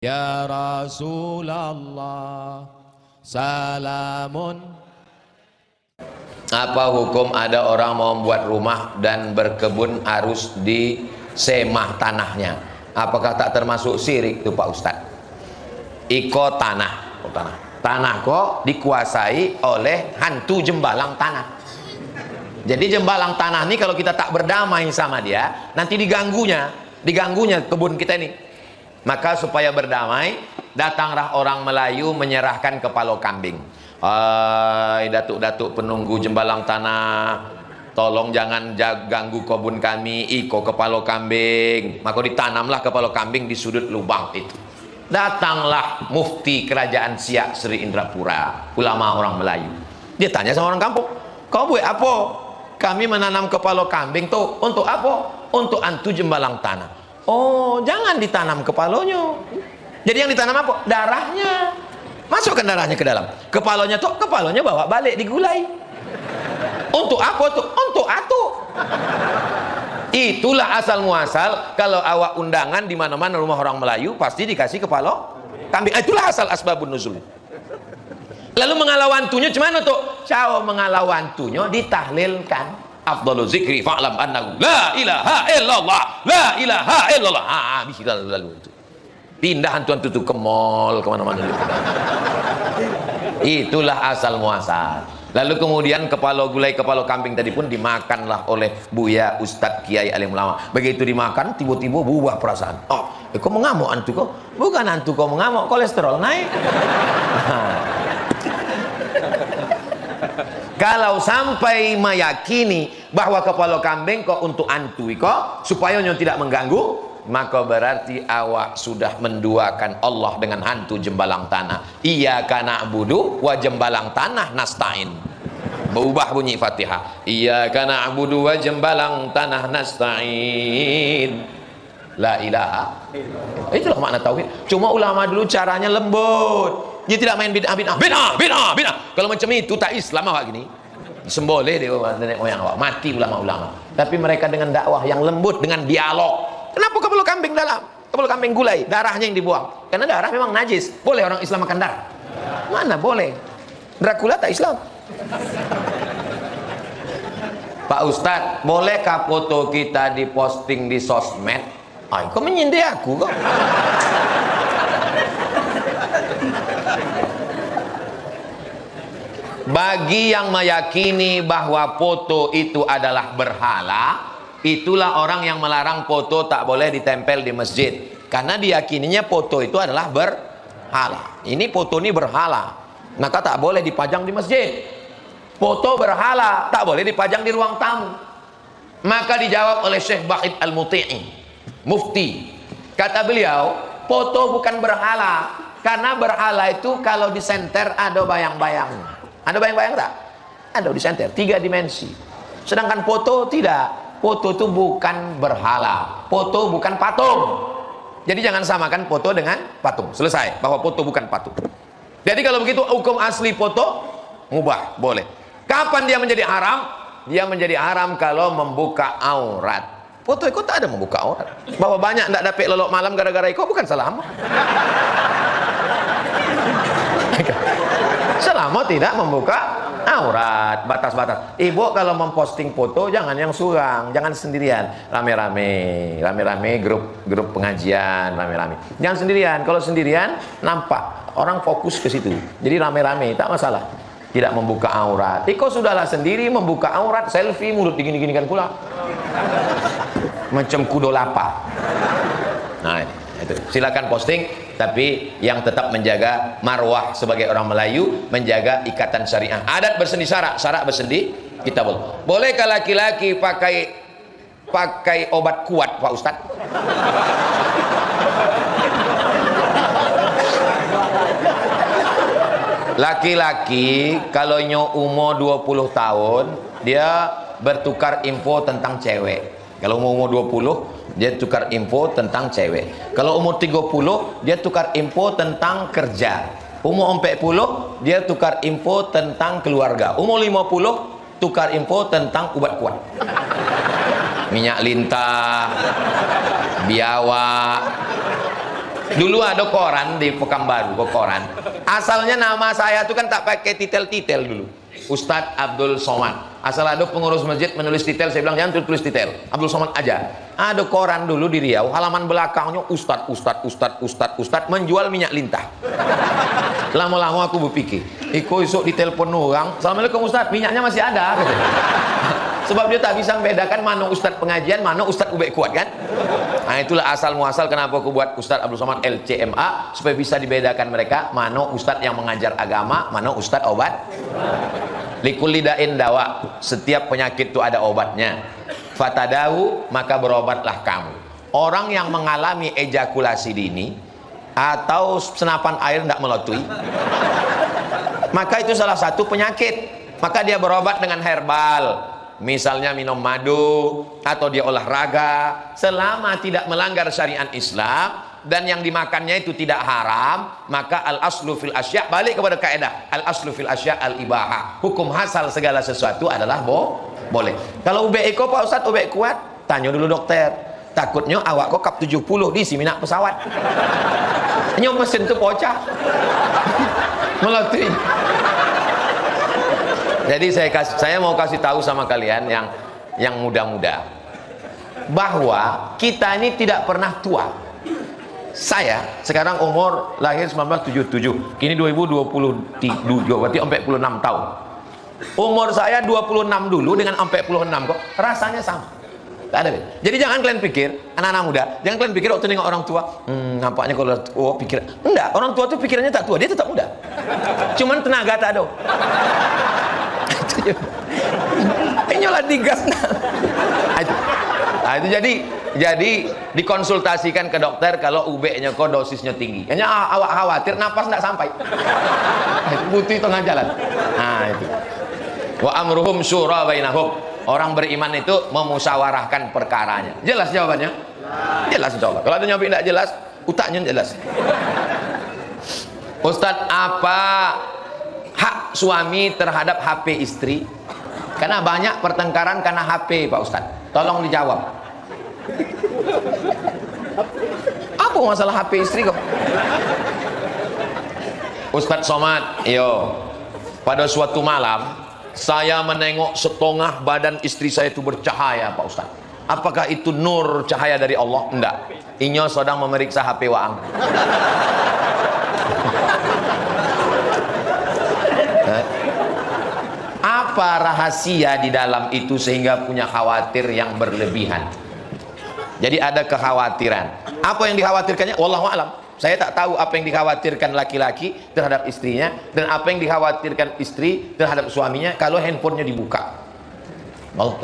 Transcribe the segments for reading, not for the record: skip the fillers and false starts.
Ya Rasulullah, salamun. Apa hukum ada orang mau membuat rumah dan berkebun harus disemah tanahnya? Apakah tak termasuk syirik itu Pak Ustadz? Iko tanah, tanah kok dikuasai oleh hantu jembalang tanah. Jadi jembalang tanah ini kalau kita tak berdamai sama dia, nanti diganggunya kebun kita ini. Maka supaya berdamai, datanglah orang Melayu menyerahkan kepala kambing. Datuk-datuk penunggu jembalang tanah, tolong jangan ganggu kebun kami, iko kepala kambing. Maka ditanamlah kepala kambing di sudut lubang itu. Datanglah mufti kerajaan Siak Sri Indrapura, ulama orang Melayu. Dia tanya sama orang kampung, kau buat apa? Kami menanam kepala kambing tuh untuk apa? Untuk antu jembalang tanah. Oh, jangan ditanam kepalanya. Jadi yang ditanam apa? Darahnya. Masukkan darahnya ke dalam. Kepalanya bawa balik digulai. Untuk apa tuh? Untuk atu. Itulah asal muasal kalau awak undangan di mana-mana rumah orang Melayu pasti dikasih kepala kambing. Itulah asal asbabun nuzul. Lalu mengalawantunya cuman tuh? Cao mengalawantunya ditahlilkan. Afdalu zikri fa'lam annahu la ilaha illallah, la ilaha illallah. Lalu itu pindah hantu-hantu itu ke mall kemana-mana. Itulah asal muasal. Lalu kemudian kepala gulai kepala kambing tadi pun dimakanlah oleh Buya Ustadz Kiai Alim Ulama. Begitu dimakan tiba-tiba berubah perasaan. Kok mengamuk hantu kok? Bukan hantu kok mengamuk, kolesterol naik. Kalau sampai meyakini bahwa kepala kambing kok untuk antui kok supaya nyo tidak mengganggu, maka berarti awak sudah menduakan Allah dengan hantu jembalang tanah. Iyyaka na'budu wa jembalang tanah nasta'in. Berubah bunyi Fatihah. Iyyaka na'budu wa jembalang tanah nasta'in. La ilaha. Itulah makna tauhid. Cuma ulama dulu caranya lembut. Dia tidak main bid'ah. Kalau macam itu tak Islam awak gini. Semboleh dia nenek moyang awak. Mati ulama-ulama. Tapi mereka dengan dakwah yang lembut, dengan dialog. Kenapa kepala kambing dalam? Kepala kambing gulai, darahnya yang dibuang. Karena darah memang najis. Boleh orang Islam makan darah? Mana boleh? Dracula tak Islam. Pak Ustadz, bolehkah foto kita diposting di sosmed? Kok menyindir aku kok? Bagi yang meyakini bahwa foto itu adalah berhala, itulah orang yang melarang foto tak boleh ditempel di masjid. Karena diyakininya foto itu adalah berhala. Ini foto ini berhala, maka tak boleh dipajang di masjid. Foto berhala tak boleh dipajang di ruang tamu. Maka dijawab oleh Syekh Bahid Al-Muti'i, mufti. Kata beliau, foto bukan berhala. Karena berhala itu kalau disenter ada bayang-bayangnya. Ada bayang-bayang tak? Ada di senter, 3 dimensi. Sedangkan foto tidak. Foto itu bukan berhala. Foto bukan patung. Jadi jangan samakan foto dengan patung. Selesai, bahwa foto bukan patung. Jadi kalau begitu hukum asli foto mubah, boleh. Kapan dia menjadi haram? Dia menjadi haram kalau membuka aurat. Foto itu tak ada membuka aurat. Bahwa banyak tidak dapat lelok malam gara-gara itu bukan salah. Selama tidak membuka aurat, batas-batas. Ibu kalau memposting foto jangan yang surang, jangan sendirian, rame-rame, grup pengajian, rame-rame. Jangan sendirian. Kalau sendirian nampak orang fokus ke situ. Jadi rame-rame, tak masalah. Tidak membuka aurat. Kau sudahlah sendiri membuka aurat, selfie mulut digini-ginikan pula. Macam kudo lapar. Nah, itu. Silakan posting, tapi yang tetap menjaga marwah sebagai orang Melayu, menjaga ikatan syariah. Adat bersendi syarak bersendi kita boleh. Bolehkah laki-laki pakai obat kuat, Pak Ustadz? Laki-laki kalau umur 20 tahun dia bertukar info tentang cewek. Kalau umur 20 dia tukar info tentang cewek. Kalau umur 30 dia tukar info tentang kerja. Umur 40 dia tukar info tentang keluarga. Umur 50 tukar info tentang ubat kuat. Minyak lintah, biawak, Dulu ada koran di Pekanbaru, koran. Asalnya nama saya itu kan tak pakai titel-titel dulu. Ustadz Abdul Somad. Asal ada pengurus masjid menulis titel, saya bilang jangan tulis titel, Abdul Somad aja. Ada koran dulu di Riau, halaman belakangnya Ustadz menjual minyak lintah. Lama-lama aku berpikir, Iko isuk ditelepon orang, Assalamualaikum Ustadz, minyaknya masih ada. Sebab dia tak bisa membedakan mana Ustadz pengajian, mana Ustadz ubek kuat kan. Nah itulah asal muasal kenapa aku buat Ustadz Abdul Somad LCMA, supaya bisa dibedakan mereka mana Ustadz yang mengajar agama, mana Ustadz obat. Likulli da'in dawa, setiap penyakit itu ada obatnya. Fatadahu, maka berobatlah kamu. Orang yang mengalami ejakulasi dini atau senapan air tidak melatui, maka itu salah satu penyakit. Maka dia berobat dengan herbal. Misalnya minum madu atau dia olahraga, selama tidak melanggar syariat Islam dan yang dimakannya itu tidak haram, maka al aslu fil asya, balik kepada kaidah al aslu fil asya al ibahah, hukum asal segala sesuatu adalah boleh. Kalau ubek eko Pak Ustadz, ubek kuat, tanya dulu dokter, takutnya awak kok kap 70 di siminak pesawat, nyom mesin itu pocah melatih. Jadi saya mau kasih tahu sama kalian yang muda-muda bahwa kita ini tidak pernah tua. Saya sekarang umur lahir 1977, kini 2027, berarti 46 tahun. Umur saya 26 dulu dengan 46 kok rasanya sama. Gak ada beda. Jadi jangan kalian pikir, anak-anak muda, jangan kalian pikir waktu nengok orang tua, nampaknya kalau tua pikir, enggak, orang tua tuh pikirannya tak tua, dia tetap muda. Cuman tenaga tak ada. Nyolat digas. Nah itu jadi dikonsultasikan ke dokter kalau UB-nya kok dosisnya tinggi. Hanya awak khawatir napas enggak sampai. Butuh tengah jalan. Nah itu. Wa amruhum syura bainahum. Orang beriman itu memusyawarahkan perkaranya. Jelas jawabannya? Jelas insyaallah. Kalau ada nyampe enggak jelas, utaknya jelas. Ustadz, apa hak suami terhadap HP istri? Karena banyak pertengkaran karena HP Pak Ustadz. Tolong dijawab. Apa masalah HP istri kok? Ustadz Somad, yo. Pada suatu malam saya menengok setengah badan istri saya itu bercahaya Pak Ustadz. Apakah itu nur cahaya dari Allah? Enggak. Inyo sedang memeriksa HP waang. Apa rahasia di dalam itu sehingga punya khawatir yang berlebihan? Jadi ada kekhawatiran. Apa yang dikhawatirkannya? Wallahu a'lam. Saya tak tahu apa yang dikhawatirkan laki-laki terhadap istrinya dan apa yang dikhawatirkan istri terhadap suaminya kalau handphonenya dibuka.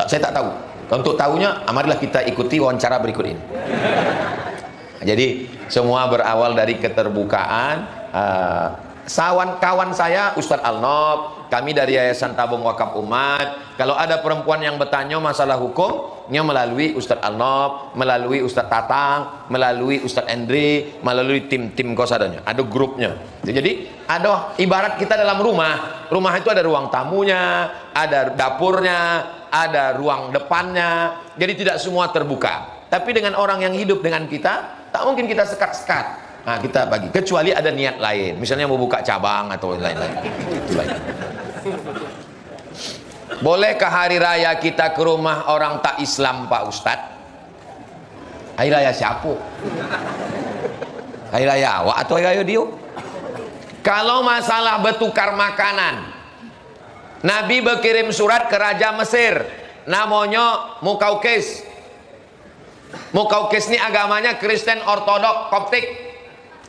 Saya tak tahu. Untuk tahunya, marilah kita ikuti wawancara berikut ini. Jadi semua berawal dari keterbukaan. Kawan saya Ustadz Alnob, kami dari Yayasan Tabung Wakaf Umat. Kalau ada perempuan yang bertanya masalah hukumnya melalui Ustadz Alnob, melalui Ustadz Tatang, melalui Ustadz Endri, melalui tim-tim kosadanya. Ada grupnya. Jadi ada ibarat kita dalam rumah. Rumah itu ada ruang tamunya, ada dapurnya, ada ruang depannya. Jadi tidak semua terbuka. Tapi dengan orang yang hidup dengan kita, tak mungkin kita sekat-sekat. Nah, kita bagi, kecuali ada niat lain, misalnya mau buka cabang atau lain-lain. Bolehkah hari raya kita ke rumah orang tak Islam Pak Ustadz? Hari raya siapa? Hari raya awak atau hari raya dia? Kalau masalah bertukar makanan, Nabi berkirim surat ke Raja Mesir, namanya Mukaukis. Mukaukis ini agamanya Kristen Ortodok Koptik.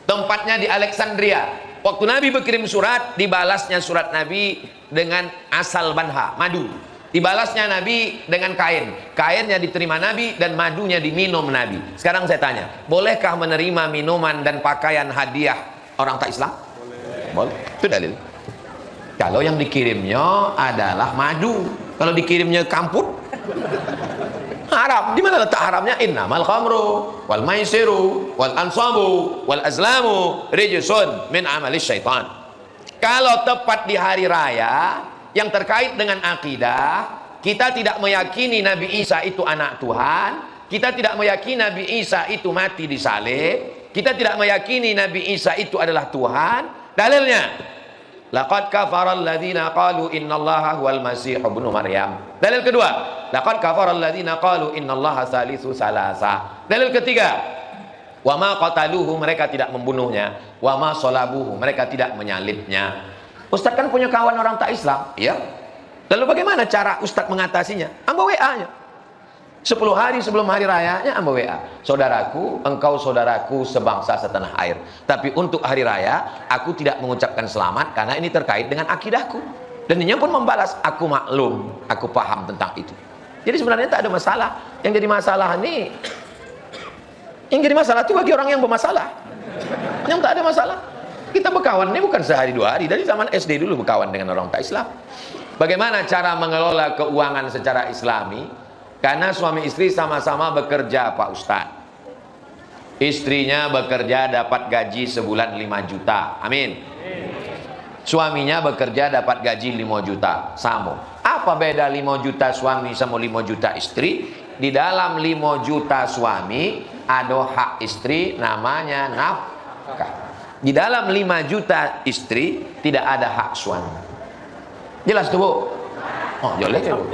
Tempatnya di Alexandria. Waktu Nabi berkirim surat, dibalasnya surat Nabi dengan asal banha, madu. Dibalasnya Nabi dengan kain. Kainnya diterima Nabi dan madunya diminum Nabi. Sekarang saya tanya, bolehkah menerima minuman dan pakaian hadiah orang tak Islam? Boleh. Itu dalil. Kalau yang dikirimnya adalah madu, kalau dikirimnya kamput, haram. Di mana letak haramnya? Innamal khamru wal maisiru wal ansabu wal azlamu rijsun min amalis syaitan. Kalau tepat di hari raya yang terkait dengan akidah, kita tidak meyakini Nabi Isa itu anak Tuhan, kita tidak meyakini Nabi Isa itu mati disalib, Kita tidak meyakini Nabi Isa itu adalah Tuhan. Dalilnya, laqad kafara alladziina qalu innallaha huwal masih ibnu Maryam. Dalil kedua, laqad kafara alladziina qalu innallaha salisu salasa. Dalil ketiga, wa ma qataluhu, mereka tidak membunuhnya, wa ma salabuhu, mereka tidak menyalibnya. Ustaz kan punya kawan orang tak Islam, iya. Lalu bagaimana cara Ustaz mengatasinya? Amba WA-nya. 10 hari sebelum hari rayanya amba WA. Saudaraku, engkau saudaraku sebangsa setanah air. Tapi untuk hari raya, aku tidak mengucapkan selamat karena ini terkait dengan akidahku. Dan dia pun membalas, aku maklum, aku paham tentang itu. Jadi sebenarnya tak ada masalah. Yang jadi masalah ini, yang jadi masalah itu bagi orang yang bermasalah. Yang tak ada masalah. Kita berkawan ini bukan sehari dua hari. Dari zaman SD dulu berkawan dengan orang tak Islam. Bagaimana cara mengelola keuangan secara Islami? Karena suami istri sama-sama bekerja, Pak Ustadz. Istrinya bekerja dapat gaji sebulan 5 juta. Amin. Suaminya bekerja dapat gaji 5 juta. Sama. Apa beda 5 juta suami sama 5 juta istri? Di dalam 5 juta suami ada hak istri namanya nafkah. Di dalam 5 juta istri tidak ada hak suami. Jelas tuh, Bu? Oh, jelas ya, Bu.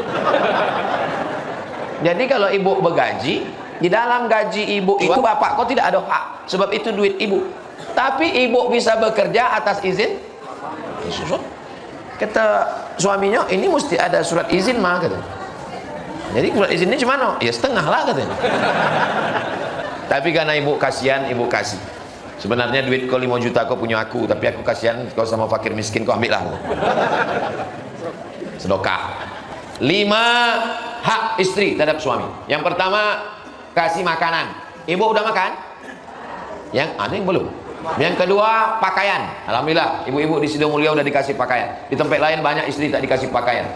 Jadi kalau ibu bergaji, di dalam gaji ibu itu bapak kok tidak ada hak, sebab itu duit ibu. Tapi ibu bisa bekerja atas izin. Kata suaminya, ini mesti ada surat izin mah, kata. Jadi surat izinnya cuma no? Ya setengah lah, katanya. Tapi karena ibu kasihan, ibu kasih. Sebenarnya duit kau 5 juta kau punya aku, tapi aku kasihan kau sama fakir miskin, kau ambil lah. Sedekah. 5 hak istri terhadap suami. Yang pertama, kasih makanan. Ibu udah makan? Yang ada yang belum. Yang kedua, pakaian. Alhamdulillah, ibu-ibu di Sidomulyo udah dikasih pakaian. Di tempat lain banyak istri tak dikasih pakaian.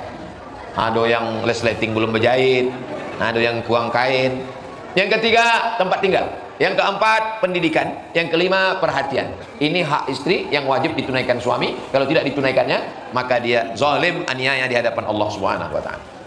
Ada yang resleting belum berjahit, ada yang kurang kain. Yang ketiga, tempat tinggal. Yang keempat, pendidikan. Yang kelima, perhatian. Ini hak istri yang wajib ditunaikan suami. Kalau tidak ditunaikannya, maka dia zalim, aniaya di hadapan Allah Subhanahu wa taala.